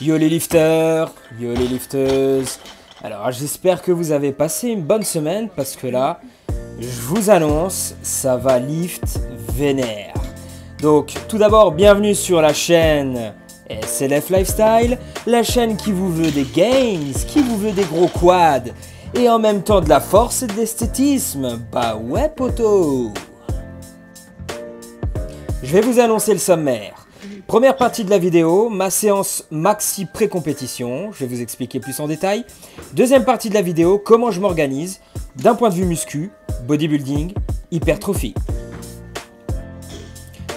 Yo les lifters, yo les lifteuses. Alors j'espère que vous avez passé une bonne semaine parce que là, je vous annonce, ça va lift vénère. Donc tout d'abord, bienvenue sur la chaîne SLF Lifestyle, la chaîne qui vous veut des gains, qui vous veut des gros quads et en même temps de la force et de l'esthétisme. Bah ouais poto. Je vais vous annoncer le sommaire. Première partie de la vidéo, ma séance maxi pré-compétition, je vais vous expliquer plus en détail. Deuxième partie de la vidéo, comment je m'organise d'un point de vue muscu, bodybuilding, hypertrophie.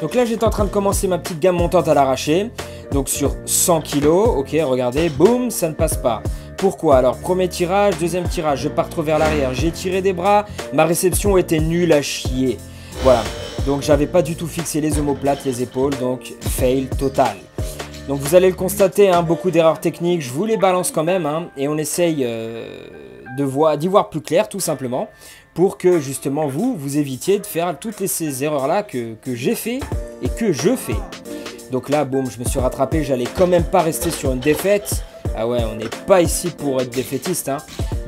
Donc là j'étais en train de commencer ma petite gamme montante à l'arraché, donc sur 100 kg, ok regardez, boum, ça ne passe pas. Pourquoi? Alors premier tirage, deuxième tirage, je pars trop vers l'arrière, j'ai tiré des bras, ma réception était nulle à chier. Voilà. Donc j'avais pas du tout fixé les omoplates, les épaules, donc fail total. Donc vous allez le constater, hein, beaucoup d'erreurs techniques, je vous les balance quand même, hein, et on essaye d'y voir plus clair tout simplement, pour que justement vous évitiez de faire toutes ces erreurs-là que j'ai fait et que je fais. Donc là, boum, je me suis rattrapé, j'allais quand même pas rester sur une défaite. Ah ouais, on n'est pas ici pour être défaitiste, hein.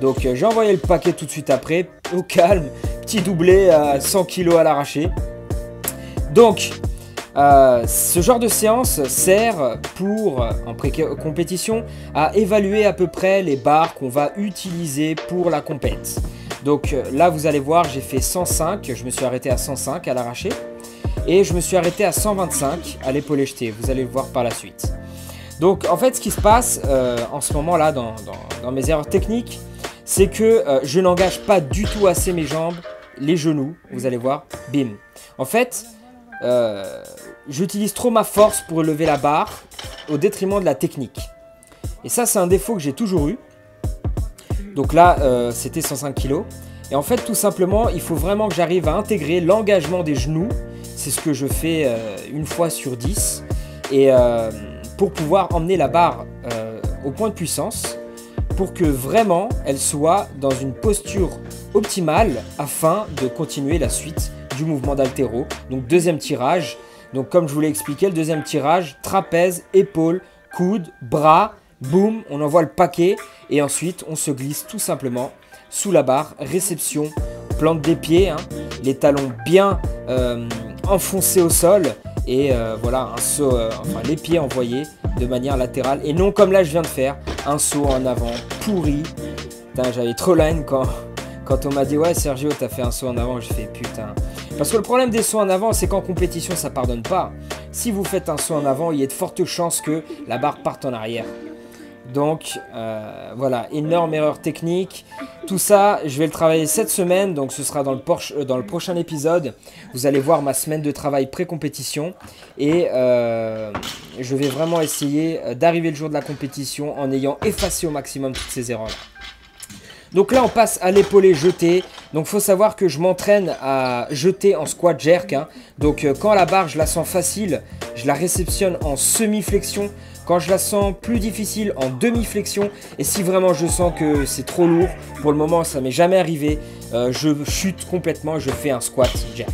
Donc j'ai envoyé le paquet tout de suite après, au calme, petit doublé à 100 kg à l'arraché. Donc, ce genre de séance sert pour, en pré-compétition, à évaluer à peu près les barres qu'on va utiliser pour la compète. Donc là, vous allez voir, j'ai fait 105, je me suis arrêté à 105 à l'arraché. Et je me suis arrêté à 125 à l'épaulé jeté, vous allez le voir par la suite. Donc en fait, ce qui se passe en ce moment-là dans mes erreurs techniques, c'est que je n'engage pas du tout assez mes jambes, les genoux, vous allez voir, bim. En fait, j'utilise trop ma force pour lever la barre au détriment de la technique. Et ça, c'est un défaut que j'ai toujours eu. Donc là, c'était 105 kg. Et en fait, tout simplement, il faut vraiment que j'arrive à intégrer l'engagement des genoux. C'est ce que je fais une fois sur 10. Et pour pouvoir emmener la barre au point de puissance, pour que vraiment elle soit dans une posture optimale afin de continuer la suite du mouvement d'haltéro. Donc deuxième tirage, donc comme je vous l'ai expliqué, le deuxième tirage, trapèze, épaule, coude, bras, boum, on envoie le paquet et ensuite on se glisse tout simplement sous la barre, réception, plante des pieds, hein, les talons bien enfoncés au sol et voilà un saut, enfin les pieds envoyés de manière latérale et non comme là je viens de faire, un saut en avant pourri. J'avais trop la haine quand on m'a dit ouais Sergio t'as fait un saut en avant, j'ai fait putain. Parce que le problème des sauts en avant c'est qu'en compétition ça pardonne pas. Si vous faites un saut en avant il y a de fortes chances que la barre parte en arrière. Donc voilà, énorme erreur technique. Tout ça je vais le travailler cette semaine, donc ce sera dans le prochain épisode. Vous allez voir ma semaine de travail pré-compétition. Et je vais vraiment essayer d'arriver le jour de la compétition en ayant effacé au maximum toutes ces erreurs là. Donc là on passe à l'épaulé jeté. Donc il faut savoir que je m'entraîne à jeter en squat jerk, hein. Donc quand la barre je la sens facile, je la réceptionne en semi-flexion. Quand je la sens plus difficile, en demi-flexion. Et si vraiment je sens que c'est trop lourd, pour le moment ça m'est jamais arrivé, je chute complètement, je fais un squat jerk.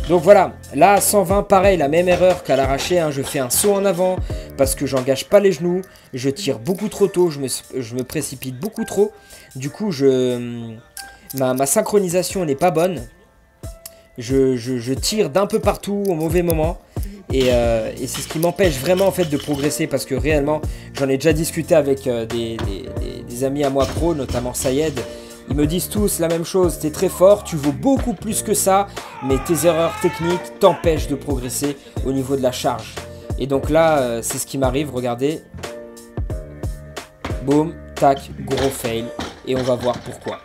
Donc voilà, là à 120 pareil, la même erreur qu'à l'arraché, hein, je fais un saut en avant parce que j'engage pas les genoux, je tire beaucoup trop tôt, je me précipite beaucoup trop. Du coup ma synchronisation n'est pas bonne, je tire d'un peu partout au mauvais moment. Et c'est ce qui m'empêche vraiment en fait de progresser parce que réellement j'en ai déjà discuté avec des amis à moi pro, notamment Sayed. Ils me disent tous la même chose, t'es très fort, tu vaux beaucoup plus que ça, mais tes erreurs techniques t'empêchent de progresser au niveau de la charge. Et donc là c'est ce qui m'arrive, regardez. Boum, tac, gros fail. Et on va voir pourquoi.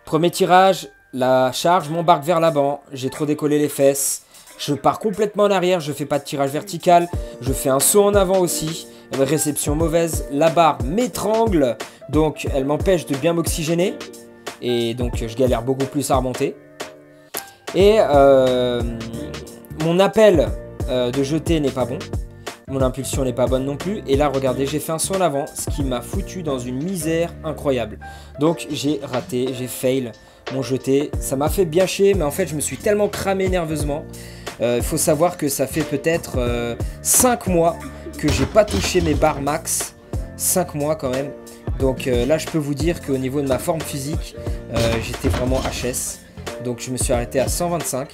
Premier tirage, la charge m'embarque vers l'avant, j'ai trop décollé les fesses. Je pars complètement en arrière, je fais pas de tirage vertical, je fais un saut en avant aussi, réception mauvaise, la barre m'étrangle, donc elle m'empêche de bien m'oxygéner, et donc je galère beaucoup plus à remonter. Et mon appel de jeter n'est pas bon, mon impulsion n'est pas bonne non plus, et là regardez, j'ai fait un saut en avant, ce qui m'a foutu dans une misère incroyable. Donc j'ai raté, j'ai fail mon jeté, ça m'a fait bien chier, mais en fait je me suis tellement cramé nerveusement. Il faut savoir que ça fait peut-être 5 mois que j'ai pas touché mes barres max 5 mois quand même. Donc là je peux vous dire qu'au niveau de ma forme physique, j'étais vraiment HS. Donc je me suis arrêté à 125.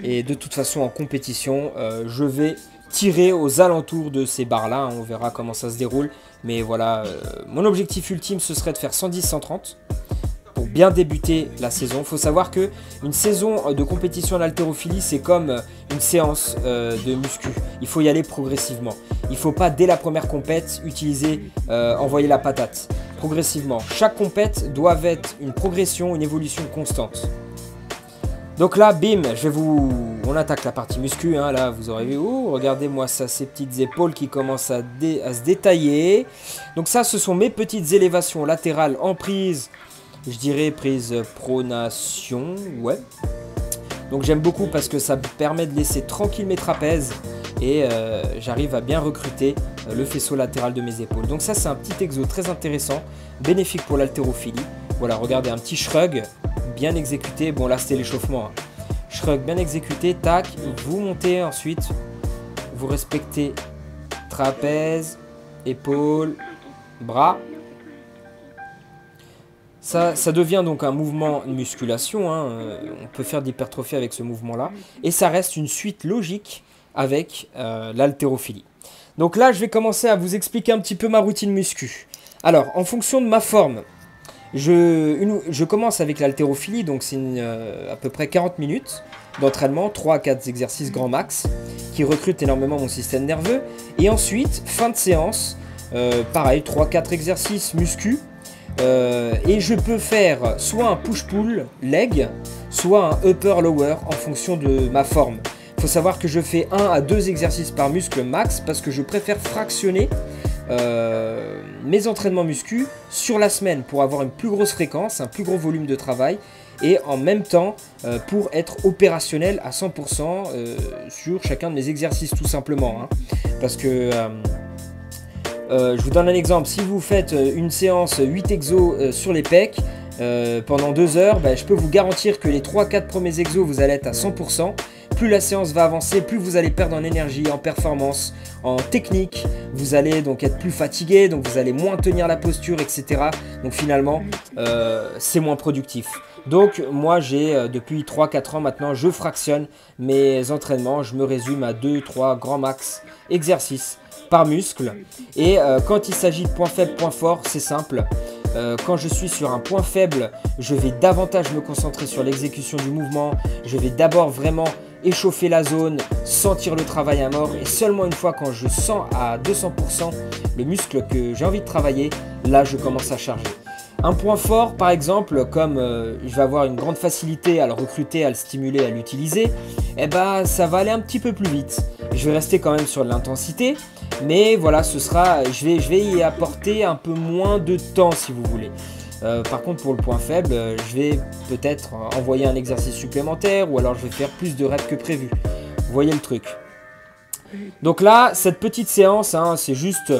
Et de toute façon en compétition, je vais tirer aux alentours de ces barres là, hein. On verra comment ça se déroule. Mais voilà, mon objectif ultime ce serait de faire 110-130 pour bien débuter la saison. Il faut savoir que une saison de compétition en haltérophilie, c'est comme une séance de muscu. Il faut y aller progressivement. Il ne faut pas dès la première compète envoyer la patate. Progressivement. Chaque compète doit être une progression, une évolution constante. Donc là, bim, on attaque la partie muscu, hein, là vous aurez vu, regardez-moi ça, ces petites épaules qui commencent à se détailler. Donc ça, ce sont mes petites élévations latérales en prise, je dirais prise pronation, ouais. Donc j'aime beaucoup parce que ça me permet de laisser tranquille mes trapèzes et j'arrive à bien recruter le faisceau latéral de mes épaules. Donc ça, c'est un petit exo très intéressant, bénéfique pour l'haltérophilie. Voilà, regardez, un petit shrug bien exécuté. Bon, là, c'était l'échauffement. Hein. Shrug bien exécuté, tac. Vous montez ensuite. Vous respectez trapèze, épaules, bras. Ça devient donc un mouvement de musculation. Hein. On peut faire de l'hypertrophie avec ce mouvement-là. Et ça reste une suite logique avec l'haltérophilie. Donc là, je vais commencer à vous expliquer un petit peu ma routine muscu. Alors, en fonction de ma forme, je commence avec l'haltérophilie, donc c'est à peu près 40 minutes d'entraînement, 3 à 4 exercices grand max, qui recrutent énormément mon système nerveux. Et ensuite, fin de séance, pareil, 3-4 exercices muscu. Et je peux faire soit un push-pull leg, soit un upper-lower en fonction de ma forme. Il faut savoir que je fais 1 à 2 exercices par muscle max parce que je préfère fractionner mes entraînements muscu sur la semaine pour avoir une plus grosse fréquence, un plus gros volume de travail et en même temps pour être opérationnel à 100% sur chacun de mes exercices tout simplement. Hein. Parce que je vous donne un exemple, si vous faites une séance 8 exos sur les pecs pendant 2 heures, je peux vous garantir que les 3-4 premiers exos vous allez être à 100%. Plus la séance va avancer, plus vous allez perdre en énergie, en performance, en technique. Vous allez donc être plus fatigué, donc vous allez moins tenir la posture, etc. Donc finalement, c'est moins productif. Donc moi, depuis 3-4 ans maintenant, je fractionne mes entraînements. Je me résume à 2-3 grands max exercices par muscle. Et quand il s'agit de points faibles, points forts, c'est simple. Quand je suis sur un point faible, je vais davantage me concentrer sur l'exécution du mouvement. Je vais d'abord vraiment échauffer la zone, sentir le travail à mort. Et seulement une fois quand je sens à 200% le muscle que j'ai envie de travailler, là je commence à charger. Un point fort par exemple, comme je vais avoir une grande facilité à le recruter, à le stimuler, à l'utiliser, eh ben, ça va aller un petit peu plus vite. Je vais rester quand même sur de l'intensité, mais voilà, je vais y apporter un peu moins de temps si vous voulez. Par contre pour le point faible, je vais peut-être envoyer un exercice supplémentaire ou alors je vais faire plus de reps que prévu. Vous voyez le truc. Donc là, cette petite séance, hein, c'est juste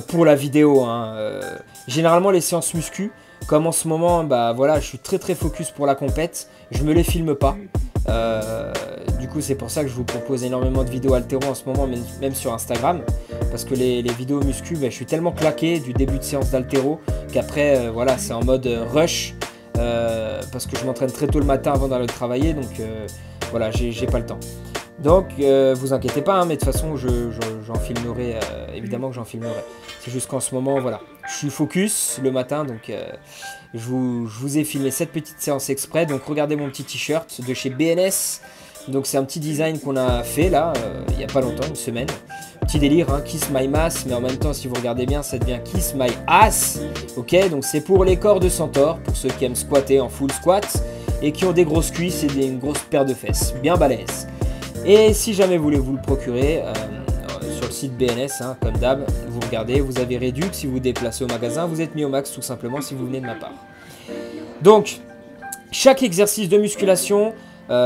pour la vidéo. Hein. Généralement les séances muscu, comme en ce moment, voilà, je suis très focus pour la compète, je me les filme pas. Du coup c'est pour ça que je vous propose énormément de vidéos haltéro en ce moment, même sur Instagram, parce que les vidéos muscu, je suis tellement claqué du début de séance d'haltéro qu'après voilà, c'est en mode rush, parce que je m'entraîne très tôt le matin avant d'aller travailler, donc voilà, j'ai pas le temps. Donc vous inquiétez pas, hein, mais de toute façon j'en filmerai, évidemment que j'en filmerai. C'est juste qu'en ce moment voilà, je suis focus le matin, donc je vous ai filmé cette petite séance exprès. Donc regardez mon petit t-shirt de chez BNS. Donc c'est un petit design qu'on a fait là, il n'y a pas longtemps, une semaine. Petit délire, hein, Kiss My Mass, mais en même temps si vous regardez bien ça devient Kiss My Ass. Ok, donc c'est pour les corps de centaure, pour ceux qui aiment squatter en full squat et qui ont des grosses cuisses et une grosse paire de fesses, bien balèze. Et si jamais vous voulez vous le procurer sur le site BNS, hein, comme d'hab, vous regardez, vous avez réduit. Si vous vous déplacez au magasin, vous êtes mis au max tout simplement si vous venez de ma part. Donc, chaque exercice de musculation,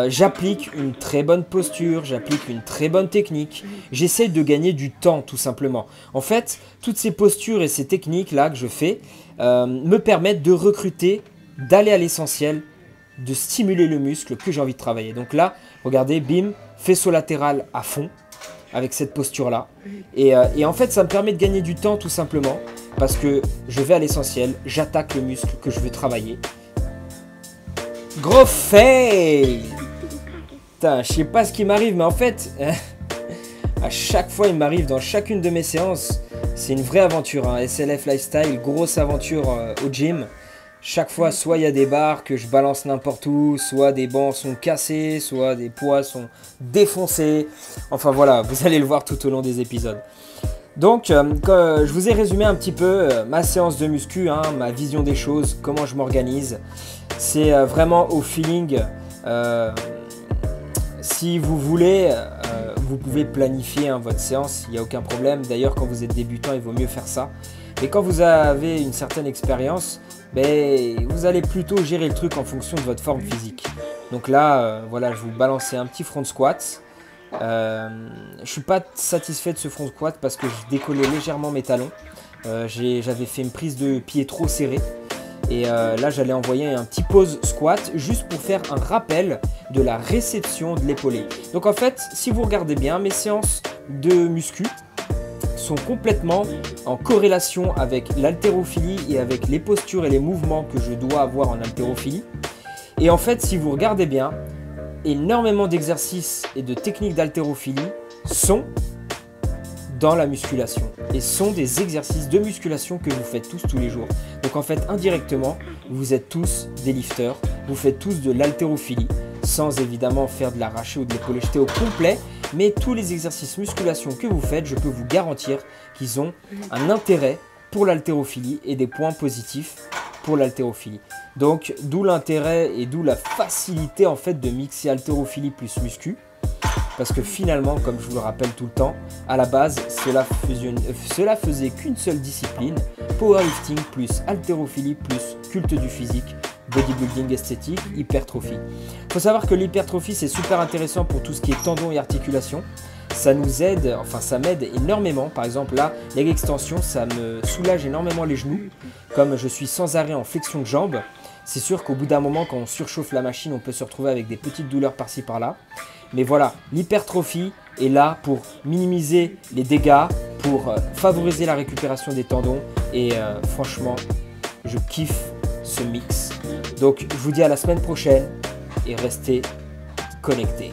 j'applique une très bonne posture, j'applique une très bonne technique. J'essaie de gagner du temps tout simplement. En fait, toutes ces postures et ces techniques là que je fais me permettent de recruter, d'aller à l'essentiel, de stimuler le muscle que j'ai envie de travailler. Donc là, regardez, bim, faisceau latéral à fond. avec cette posture-là. Et en fait, ça me permet de gagner du temps tout simplement parce que je vais à l'essentiel, j'attaque le muscle que je veux travailler. Gros fail! Putain, je sais pas ce qui m'arrive, mais en fait, à chaque fois, il m'arrive dans chacune de mes séances, c'est une vraie aventure, hein. SLF Lifestyle, grosse aventure au gym. Chaque fois, soit il y a des barres que je balance n'importe où, soit des bancs sont cassés, soit des poids sont défoncés. Enfin voilà, vous allez le voir tout au long des épisodes. Donc, je vous ai résumé un petit peu ma séance de muscu, hein, ma vision des choses, comment je m'organise. C'est vraiment au feeling. Si vous voulez, vous pouvez planifier hein, votre séance, il n'y a aucun problème. D'ailleurs, quand vous êtes débutant, il vaut mieux faire ça. Et quand vous avez une certaine expérience, vous allez plutôt gérer le truc en fonction de votre forme physique. Donc là, voilà, je vous balançais un petit front squat. Je suis pas satisfait de ce front squat parce que je décollais légèrement mes talons. J'avais fait une prise de pied trop serrée. Et là, j'allais envoyer un petit pause squat juste pour faire un rappel de la réception de l'épaulé. Donc en fait, si vous regardez bien, mes séances de muscu sont complètement en corrélation avec l'haltérophilie et avec les postures et les mouvements que je dois avoir en haltérophilie. Et en fait, si vous regardez bien, énormément d'exercices et de techniques d'haltérophilie sont dans la musculation et sont des exercices de musculation que vous faites tous les jours. Donc en fait, indirectement, vous êtes tous des lifters, vous faites tous de l'haltérophilie, sans évidemment faire de l'arraché ou de l'épaulé jeté au complet, mais tous les exercices musculation que vous faites, je peux vous garantir qu'ils ont un intérêt pour l'haltérophilie et des points positifs pour l'haltérophilie. Donc d'où l'intérêt et d'où la facilité en fait de mixer haltérophilie plus muscu. Parce que finalement, comme je vous le rappelle tout le temps, à la base, cela faisait qu'une seule discipline, powerlifting plus haltérophilie plus culte du physique, bodybuilding esthétique, hypertrophie. Il faut savoir que l'hypertrophie, c'est super intéressant pour tout ce qui est tendons et articulations. Ça nous aide, enfin ça m'aide énormément. Par exemple là, leg extension, ça me soulage énormément les genoux. Comme je suis sans arrêt en flexion de jambes, c'est sûr qu'au bout d'un moment, quand on surchauffe la machine, on peut se retrouver avec des petites douleurs par-ci par-là. Mais voilà, l'hypertrophie est là pour minimiser les dégâts, pour favoriser la récupération des tendons. Et franchement, je kiffe ce mix. Donc je vous dis à la semaine prochaine et restez connectés.